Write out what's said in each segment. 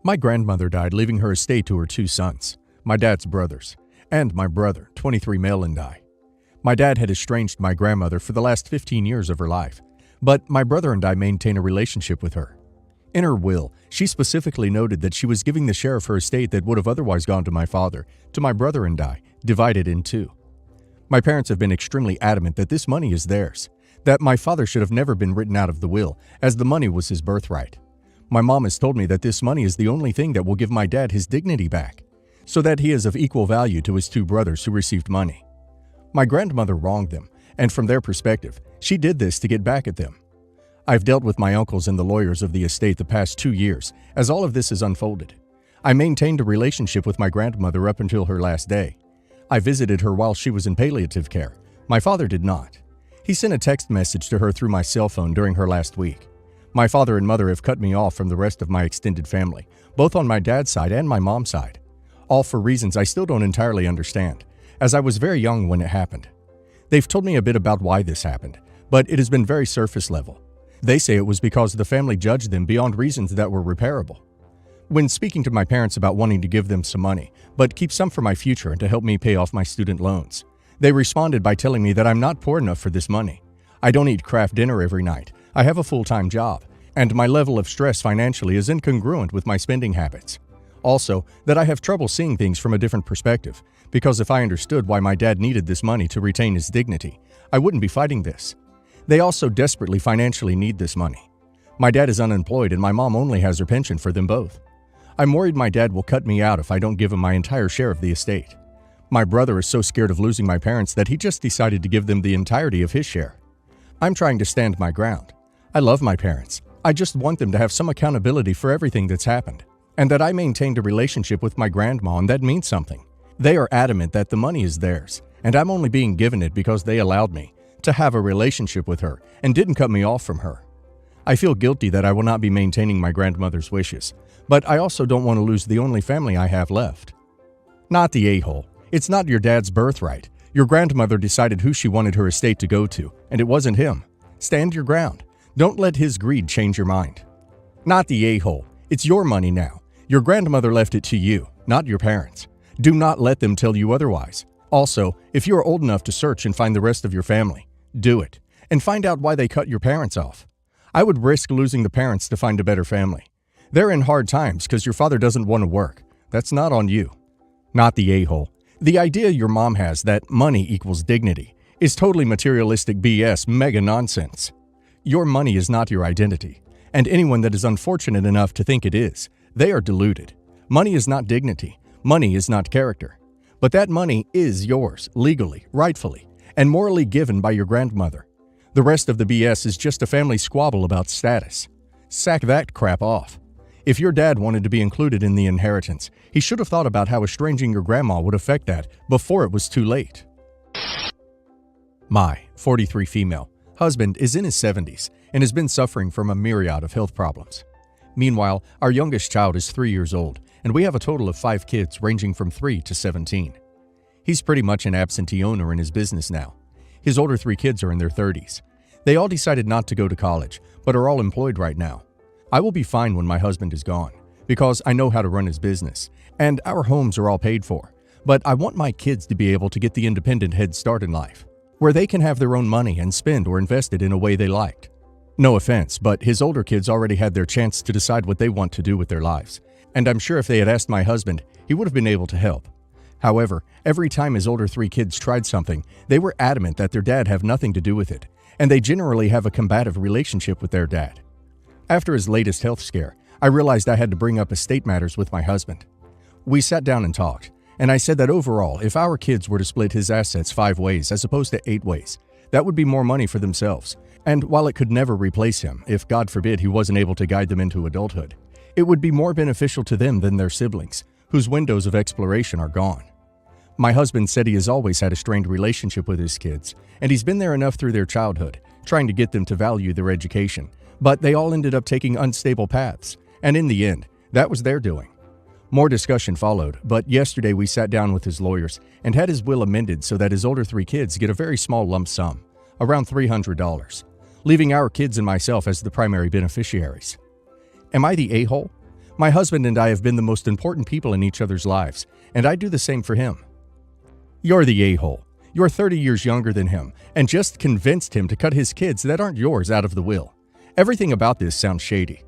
My grandmother died, leaving her estate to her two sons, my dad's brothers, and my brother, 23 male, and I. My dad had estranged my grandmother for the last 15 years of her life, but my brother and I maintain a relationship with her. In her will, she specifically noted that she was giving the share of her estate that would have otherwise gone to my father, to my brother and I, divided in two. My parents have been extremely adamant that this money is theirs, that my father should have never been written out of the will, as the money was his birthright. My mom has told me that this money is the only thing that will give my dad his dignity back, so that he is of equal value to his two brothers who received money. My grandmother wronged them, and from their perspective, she did this to get back at them. I've dealt with my uncles and the lawyers of the estate the past 2 years as all of this has unfolded. I maintained a relationship with my grandmother up until her last day. I visited her while she was in palliative care. My father did not. He sent a text message to her through my cell phone during her last week. My father and mother have cut me off from the rest of my extended family, both on my dad's side and my mom's side. All for reasons I still don't entirely understand, as I was very young when it happened. They've told me a bit about why this happened, but it has been very surface level. They say it was because the family judged them beyond reasons that were repairable. When speaking to my parents about wanting to give them some money, but keep some for my future and to help me pay off my student loans, they responded by telling me that I'm not poor enough for this money. I don't eat Kraft dinner every night. I have a full-time job, and my level of stress financially is incongruent with my spending habits. Also, that I have trouble seeing things from a different perspective, because if I understood why my dad needed this money to retain his dignity, I wouldn't be fighting this. They also desperately financially need this money. My dad is unemployed and my mom only has her pension for them both. I'm worried my dad will cut me out if I don't give him my entire share of the estate. My brother is so scared of losing my parents that he just decided to give them the entirety of his share. I'm trying to stand my ground. I love my parents. I just want them to have some accountability for everything that's happened, and that I maintained a relationship with my grandma, and that means something. They are adamant that the money is theirs, and I'm only being given it because they allowed me to have a relationship with her and didn't cut me off from her. I feel guilty that I will not be maintaining my grandmother's wishes, but I also don't want to lose the only family I have left. Not the a-hole. It's not your dad's birthright. Your grandmother decided who she wanted her estate to go to, and it wasn't him. Stand your ground. Don't let his greed change your mind. Not the a-hole. It's your money now. Your grandmother left it to you, not your parents. Do not let them tell you otherwise. Also, if you are old enough to search and find the rest of your family, do it, and find out why they cut your parents off. I would risk losing the parents to find a better family. They're in hard times because your father doesn't want to work. That's not on you. Not the a-hole. The idea your mom has that money equals dignity is totally materialistic BS mega nonsense. Your money is not your identity, and anyone that is unfortunate enough to think it is, they are deluded. Money is not dignity. Money is not character. But that money is yours, legally, rightfully, and morally given by your grandmother. The rest of the BS is just a family squabble about status. Sack that crap off. If your dad wanted to be included in the inheritance, he should have thought about how estranging your grandma would affect that before it was too late. My 43 female husband is in his 70s and has been suffering from a myriad of health problems. Meanwhile, our youngest child is 3 years old, and we have a total of 5 kids ranging from 3 to 17. He's pretty much an absentee owner in his business now. His older 3 kids are in their 30s. They all decided not to go to college, but are all employed right now. I will be fine when my husband is gone, because I know how to run his business, and our homes are all paid for. But I want my kids to be able to get the independent head start in life, where they can have their own money and spend or invest it in a way they liked. No offense, but his older kids already had their chance to decide what they want to do with their lives, and I'm sure if they had asked my husband, he would have been able to help. However, every time his older 3 kids tried something, they were adamant that their dad have nothing to do with it, and they generally have a combative relationship with their dad. After his latest health scare, I realized I had to bring up estate matters with my husband. We sat down and talked, and I said that overall, if our kids were to split his assets 5 ways as opposed to 8 ways, that would be more money for themselves. And while it could never replace him, if God forbid he wasn't able to guide them into adulthood, it would be more beneficial to them than their siblings, whose windows of exploration are gone. My husband said he has always had a strained relationship with his kids, and he's been there enough through their childhood, trying to get them to value their education, but they all ended up taking unstable paths, and in the end, that was their doing. More discussion followed, but yesterday we sat down with his lawyers and had his will amended so that his older 3 kids get a very small lump sum, around $300, leaving our kids and myself as the primary beneficiaries. Am I the a-hole? My husband and I have been the most important people in each other's lives, and I do the same for him. You're the a-hole. You're 30 years younger than him, and just convinced him to cut his kids that aren't yours out of the will. Everything about this sounds shady.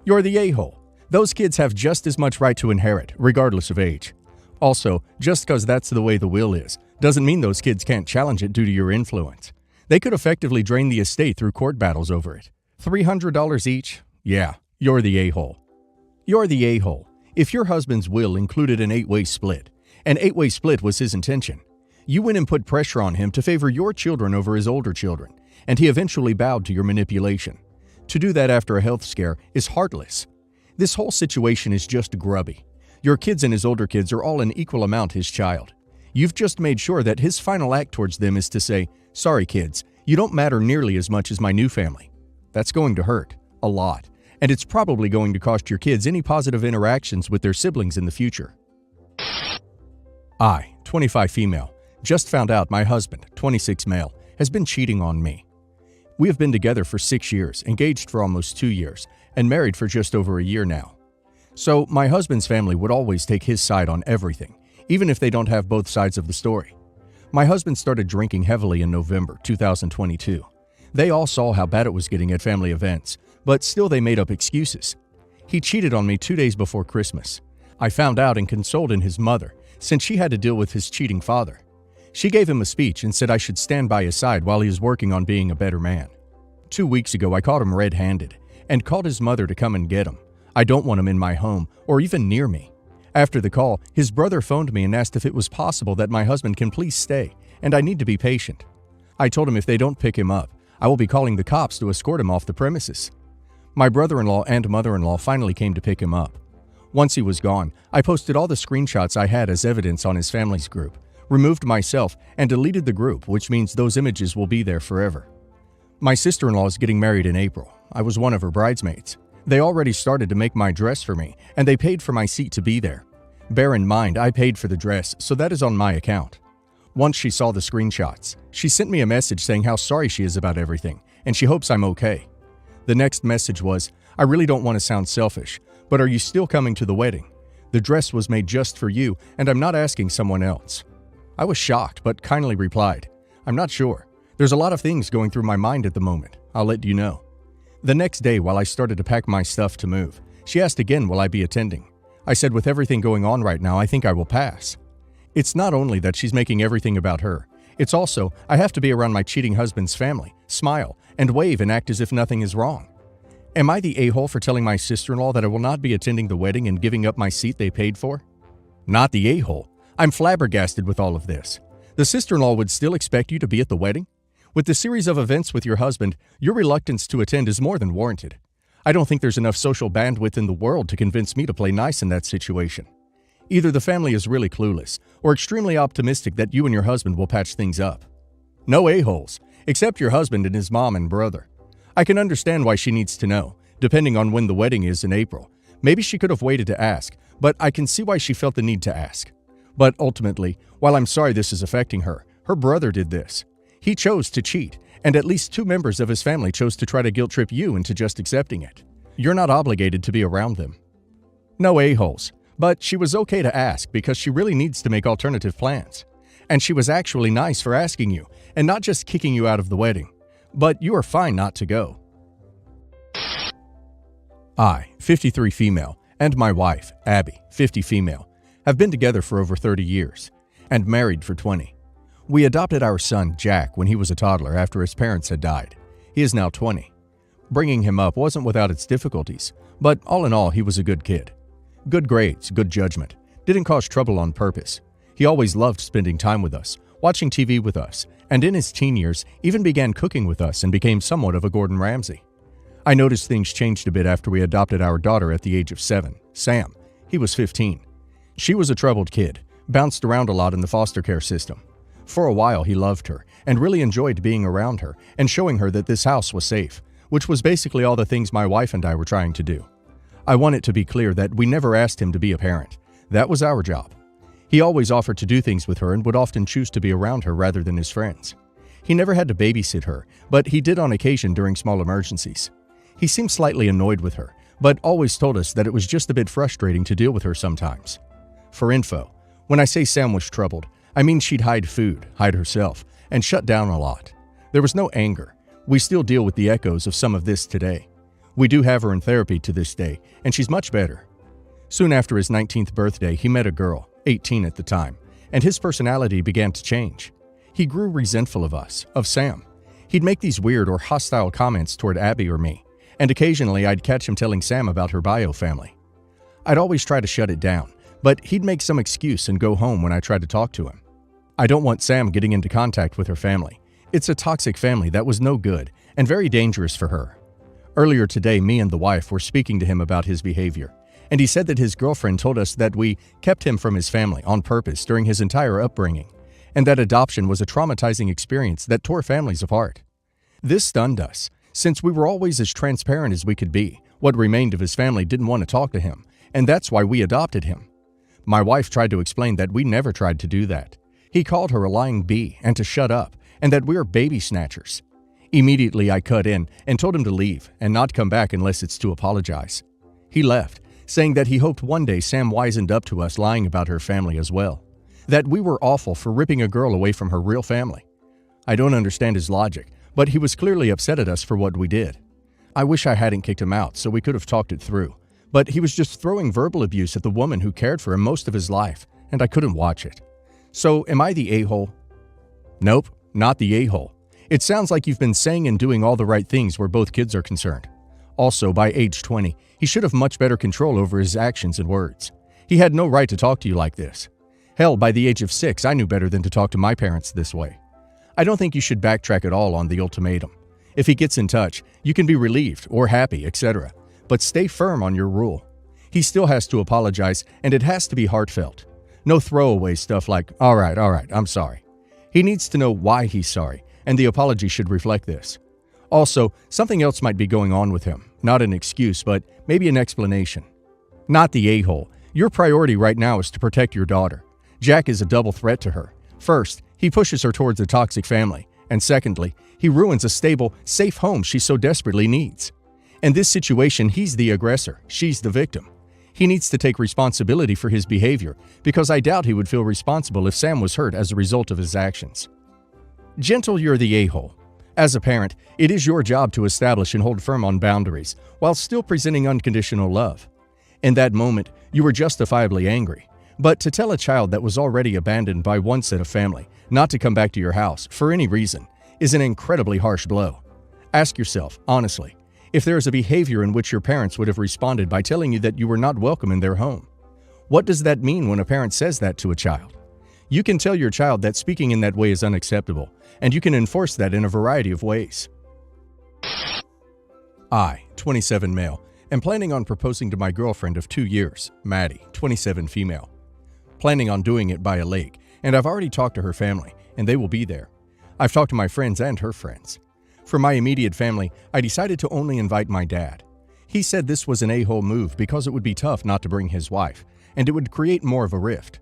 You're the a-hole. Those kids have just as much right to inherit, regardless of age. Also, just because that's the way the will is, doesn't mean those kids can't challenge it due to your influence. They could effectively drain the estate through court battles over it. $300 each? Yeah, you're the a-hole. You're the a-hole. If your husband's will included an 8-way split, an 8-way split was his intention. You went and put pressure on him to favor your children over his older children, and he eventually bowed to your manipulation. To do that after a health scare is heartless. This whole situation is just grubby. Your kids and his older kids are all an equal amount his child. You've just made sure that his final act towards them is to say, "Sorry kids, you don't matter nearly as much as my new family." That's going to hurt. A lot. And it's probably going to cost your kids any positive interactions with their siblings in the future. I, 25 female, just found out my husband, 26 male, has been cheating on me. We have been together for 6 years, engaged for almost 2 years, and married for just over a year now. So my husband's family would always take his side on everything, even if they don't have both sides of the story. My husband started drinking heavily in November 2022. They all saw how bad it was getting at family events, but still they made up excuses. He cheated on me 2 days before Christmas. I found out and consoled his mother, since she had to deal with his cheating father. She gave him a speech and said I should stand by his side while he is working on being a better man. 2 weeks ago, I caught him red-handed and called his mother to come and get him. I don't want him in my home or even near me. After the call, his brother phoned me and asked if it was possible that my husband can please stay, and I need to be patient. I told him if they don't pick him up, I will be calling the cops to escort him off the premises. My brother-in-law and mother-in-law finally came to pick him up. Once he was gone, I posted all the screenshots I had as evidence on his family's group, removed myself, and deleted the group, which means those images will be there forever. My sister-in-law is getting married in April. I was one of her bridesmaids. They already started to make my dress for me, and they paid for my seat to be there. Bear in mind, I paid for the dress, so that is on my account. Once she saw the screenshots, she sent me a message saying how sorry she is about everything, and she hopes I'm okay. The next message was, "I really don't want to sound selfish, but are you still coming to the wedding? The dress was made just for you, and I'm not asking someone else." I was shocked, but kindly replied, "I'm not sure. There's a lot of things going through my mind at the moment. I'll let you know." The next day, while I started to pack my stuff to move, she asked again will I be attending. I said with everything going on right now, I think I will pass. It's not only that she's making everything about her, it's also I have to be around my cheating husband's family, smile, and wave and act as if nothing is wrong. Am I the a-hole for telling my sister-in-law that I will not be attending the wedding and giving up my seat they paid for? Not the a-hole. I'm flabbergasted with all of this. The sister-in-law would still expect you to be at the wedding? With the series of events with your husband, your reluctance to attend is more than warranted. I don't think there's enough social bandwidth in the world to convince me to play nice in that situation. Either the family is really clueless, or extremely optimistic that you and your husband will patch things up. No a-holes, except your husband and his mom and brother. I can understand why she needs to know, depending on when the wedding is in April. Maybe she could have waited to ask, but I can see why she felt the need to ask. But ultimately, while I'm sorry this is affecting her, her brother did this. He chose to cheat, and at least 2 members of his family chose to try to guilt-trip you into just accepting it. You're not obligated to be around them. No a-holes, but she was okay to ask because she really needs to make alternative plans. And she was actually nice for asking you, and not just kicking you out of the wedding. But you are fine not to go. I, 53 female, and my wife, Abby, 50 female, have been together for over 30 years, and married for 20. We adopted our son, Jack, when he was a toddler after his parents had died. He is now 20. Bringing him up wasn't without its difficulties, but all in all, he was a good kid. Good grades, good judgment, didn't cause trouble on purpose. He always loved spending time with us, watching TV with us, and in his teen years, even began cooking with us and became somewhat of a Gordon Ramsay. I noticed things changed a bit after we adopted our daughter at the age of 7, Sam. He was 15. She was a troubled kid, bounced around a lot in the foster care system. For a while, he loved her and really enjoyed being around her and showing her that this house was safe, which was basically all the things my wife and I were trying to do. I want it to be clear that we never asked him to be a parent. That was our job. He always offered to do things with her and would often choose to be around her rather than his friends. He never had to babysit her, but he did on occasion during small emergencies. He seemed slightly annoyed with her, but always told us that it was just a bit frustrating to deal with her sometimes. For info, when I say Sam was troubled, I mean she'd hide food, hide herself, and shut down a lot. There was no anger. We still deal with the echoes of some of this today. We do have her in therapy to this day, and she's much better. Soon after his 19th birthday, he met a girl, 18 at the time, and his personality began to change. He grew resentful of us, of Sam. He'd make these weird or hostile comments toward Abby or me, and occasionally I'd catch him telling Sam about her bio family. I'd always try to shut it down, but he'd make some excuse and go home when I tried to talk to him. I don't want Sam getting into contact with her family. It's a toxic family that was no good and very dangerous for her. Earlier today, me and the wife were speaking to him about his behavior, and he said that his girlfriend told us that we kept him from his family on purpose during his entire upbringing, and that adoption was a traumatizing experience that tore families apart. This stunned us, since we were always as transparent as we could be. What remained of his family didn't want to talk to him, and that's why we adopted him. My wife tried to explain that we never tried to do that. He called her a lying bee and to shut up, and that we're baby snatchers. Immediately I cut in and told him to leave and not come back unless it's to apologize. He left, saying that he hoped one day Sam wisened up to us lying about her family as well. That we were awful for ripping a girl away from her real family. I don't understand his logic, but he was clearly upset at us for what we did. I wish I hadn't kicked him out so we could have talked it through, but he was just throwing verbal abuse at the woman who cared for him most of his life, and I couldn't watch it. So, am I the a-hole? Nope, not the a-hole. It sounds like you've been saying and doing all the right things where both kids are concerned. Also, by age 20, he should have much better control over his actions and words. He had no right to talk to you like this. Hell, by the age of 6, I knew better than to talk to my parents this way. I don't think you should backtrack at all on the ultimatum. If he gets in touch, you can be relieved or happy, etc. But stay firm on your rule. He still has to apologize, and it has to be heartfelt. No throwaway stuff like, all right, I'm sorry. He needs to know why he's sorry, and the apology should reflect this. Also, something else might be going on with him. Not an excuse, but maybe an explanation. Not the a-hole. Your priority right now is to protect your daughter. Jack is a double threat to her. First, he pushes her towards a toxic family, and secondly, he ruins a stable, safe home she so desperately needs. In this situation, he's the aggressor, she's the victim. He needs to take responsibility for his behavior, because I doubt he would feel responsible if Sam was hurt as a result of his actions. Gentle, you're the a-hole. As a parent, it is your job to establish and hold firm on boundaries, while still presenting unconditional love. In that moment, you were justifiably angry. But to tell a child that was already abandoned by one set of family not to come back to your house for any reason is an incredibly harsh blow. Ask yourself, honestly, if there is a behavior in which your parents would have responded by telling you that you were not welcome in their home. What does that mean when a parent says that to a child? You can tell your child that speaking in that way is unacceptable, and you can enforce that in a variety of ways. I, 27 male, am planning on proposing to my girlfriend of 2 years, Maddie, 27 female. Planning on doing it by a lake, and I've already talked to her family, and they will be there. I've talked to my friends and her friends. For my immediate family, I decided to only invite my dad. He said this was an a-hole move because it would be tough not to bring his wife, and it would create more of a rift.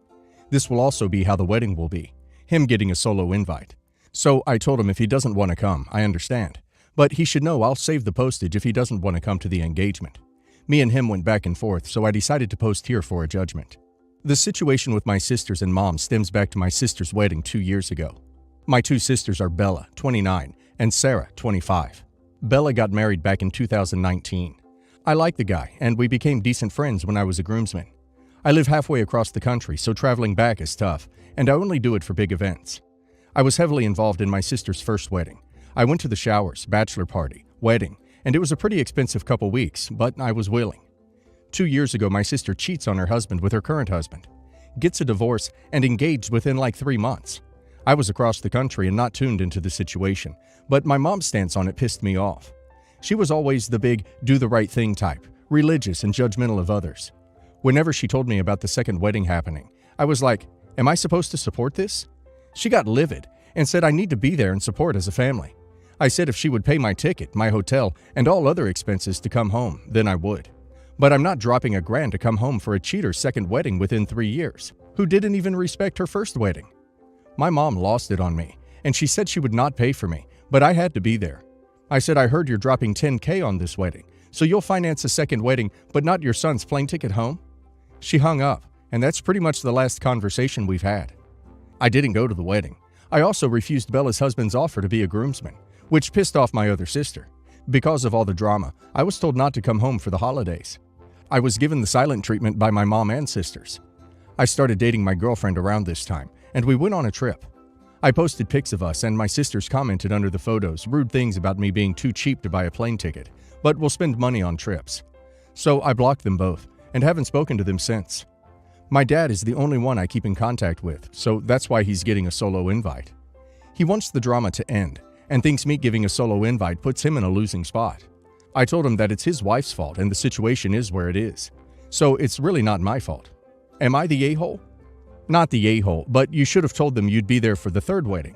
This will also be how the wedding will be, him getting a solo invite. So I told him if he doesn't want to come, I understand. But he should know I'll save the postage if he doesn't want to come to the engagement. Me and him went back and forth, so I decided to post here for a judgment. The situation with my sisters and mom stems back to my sister's wedding 2 years ago. My two sisters are Bella, 29, and Sarah, 25. Bella got married back in 2019. I like the guy, and we became decent friends when I was a groomsman. I live halfway across the country, so traveling back is tough, and I only do it for big events. I was heavily involved in my sister's first wedding. I went to the showers, bachelor party, wedding, and it was a pretty expensive couple weeks, but I was willing. 2 years ago, my sister cheats on her husband with her current husband, gets a divorce, and engaged within like 3 months. I was across the country and not tuned into the situation, but my mom's stance on it pissed me off. She was always the big, do the right thing type, religious and judgmental of others. Whenever she told me about the second wedding happening, I was like, am I supposed to support this? She got livid and said I need to be there and support as a family. I said if she would pay my ticket, my hotel, and all other expenses to come home, then I would. But I'm not dropping $1,000 to come home for a cheater's second wedding within 3 years, who didn't even respect her first wedding. My mom lost it on me, and she said she would not pay for me, but I had to be there. I said I heard you're dropping $10,000 on this wedding, So you'll finance a second wedding, but not your son's plane ticket home? She hung up, and that's pretty much the last conversation we've had. I didn't go to the wedding. I also refused Bella's husband's offer to be a groomsman, which pissed off my other sister. Because of all the drama, I was told not to come home for the holidays. I was given the silent treatment by my mom and sisters. I started dating my girlfriend around this time, and we went on a trip. I posted pics of us, and my sisters commented under the photos rude things about me being too cheap to buy a plane ticket, but will spend money on trips. So I blocked them both, and haven't spoken to them since. My dad is the only one I keep in contact with, so that's why he's getting a solo invite. He wants the drama to end, and thinks me giving a solo invite puts him in a losing spot. I told him that it's his wife's fault and the situation is where it is. So it's really not my fault. Am I the a-hole? Not the a-hole, but you should have told them you'd be there for the third wedding.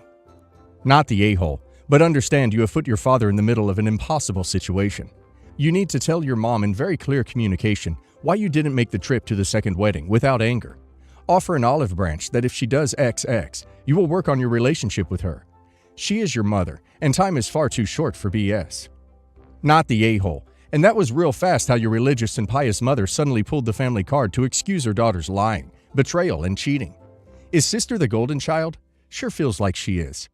Not the a-hole, but understand you have put your father in the middle of an impossible situation. You need to tell your mom in very clear communication why you didn't make the trip to the second wedding without anger. Offer an olive branch that if she does XX, you will work on your relationship with her. She is your mother, and time is far too short for BS. Not the a-hole, and that was real fast how your religious and pious mother suddenly pulled the family card to excuse her daughter's lying, betrayal, and cheating. Is sister the golden child? Sure feels like she is.